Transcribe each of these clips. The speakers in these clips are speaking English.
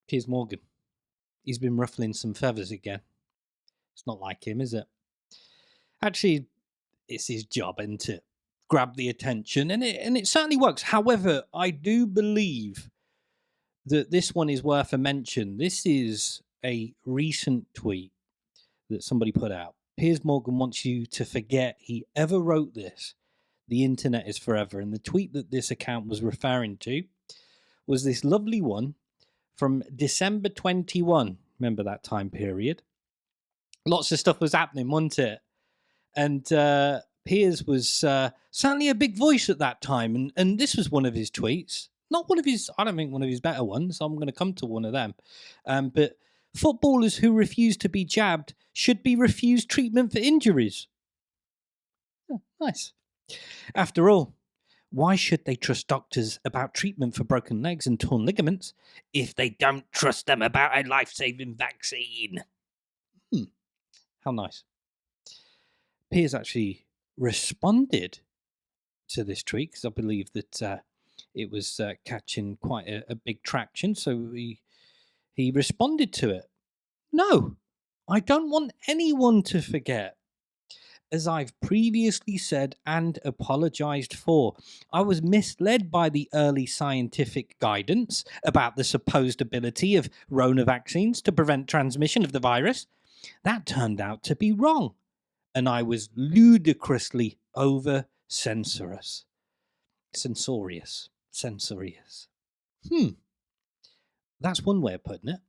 Piers Morgan. He's been ruffling some feathers again. It's not like him, is it? Actually, it's his job, isn't it? Grab the attention, and it certainly works. However, I do believe that this one is worth a mention. This is a recent tweet that somebody put out. Piers Morgan wants you to forget he ever wrote this. The internet is forever. And the tweet that this account was referring to was this lovely one from December 21. Remember that time period? Lots of stuff was happening, wasn't it? And Piers was certainly a big voice at that time. And this was one of his tweets. Not one of his, I don't think one of his better ones. I'm going to come to one of them. But footballers who refuse to be jabbed should be refused treatment for injuries. Oh, nice. After all, why should they trust doctors about treatment for broken legs and torn ligaments if they don't trust them about a life-saving vaccine? How nice. Piers actually responded to this tweet because I believe that it was catching quite a big traction. So he responded to it. No, I don't want anyone to forget. As I've previously said and apologized for, I was misled by the early scientific guidance about the supposed ability of Rona vaccines to prevent transmission of the virus. That turned out to be wrong, and I was ludicrously over-censorious. Censorious. That's one way of putting it.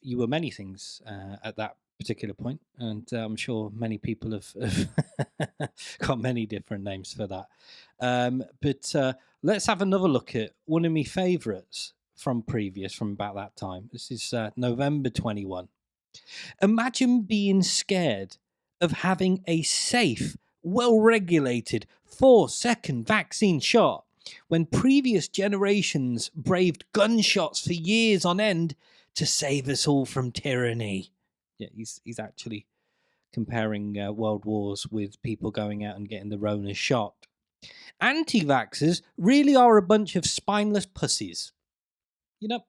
You were many things at that particular point, and I'm sure many people have got many different names for that. But let's have another look at one of my favourites from about that time. This is November 21. Imagine being scared of having a safe, well-regulated 4-second vaccine shot when previous generations braved gunshots for years on end to save us all from tyranny. Yeah, he's actually comparing world wars with people going out and getting the Rona shot. Anti-vaxxers really are a bunch of spineless pussies. You know,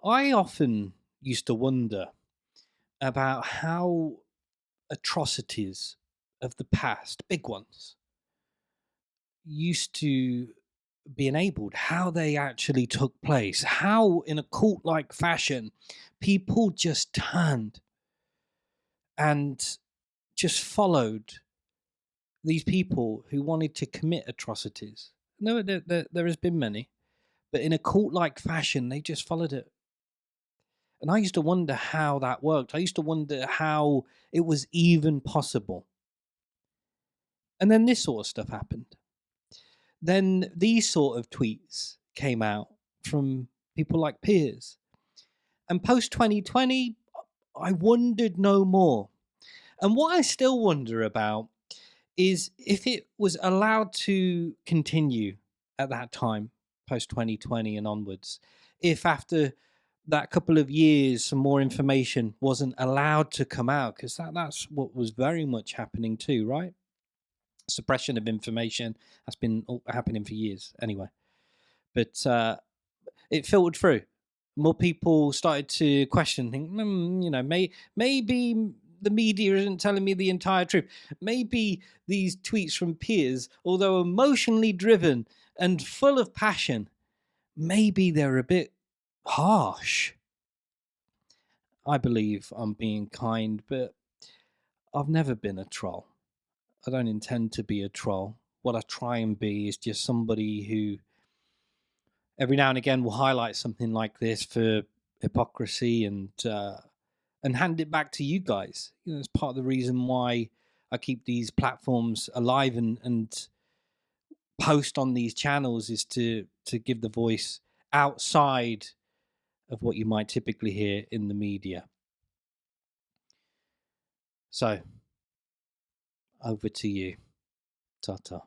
I often used to wonder about how atrocities of the past, big ones, used to be enabled, how they actually took place, how in a cult-like fashion people just turned and just followed these people who wanted to commit atrocities. No, there has been many, but in a cult-like fashion they just followed it. And I used to wonder how that worked. I used to wonder how it was even possible. And then this sort of stuff happened. Then these sort of tweets came out from people like Piers. And post 2020, I wondered no more. And what I still wonder about is if it was allowed to continue at that time, post 2020 and onwards, if after that couple of years some more information wasn't allowed to come out, because that's what was very much happening too, right? Suppression of information has been happening for years anyway, but it filtered through. More people started to question, think, maybe the media isn't telling me the entire truth. Maybe these tweets from Piers, although emotionally driven and full of passion, maybe they're a bit harsh. I believe I'm being kind, but I've never been a troll. I don't intend to be a troll. What I try and be is just somebody who every now and again will highlight something like this for hypocrisy and hand it back to you guys. You know, it's part of the reason why I keep these platforms alive and post on these channels is to give the voice outside of what you might typically hear in the media. So, over to you. Ta-ta.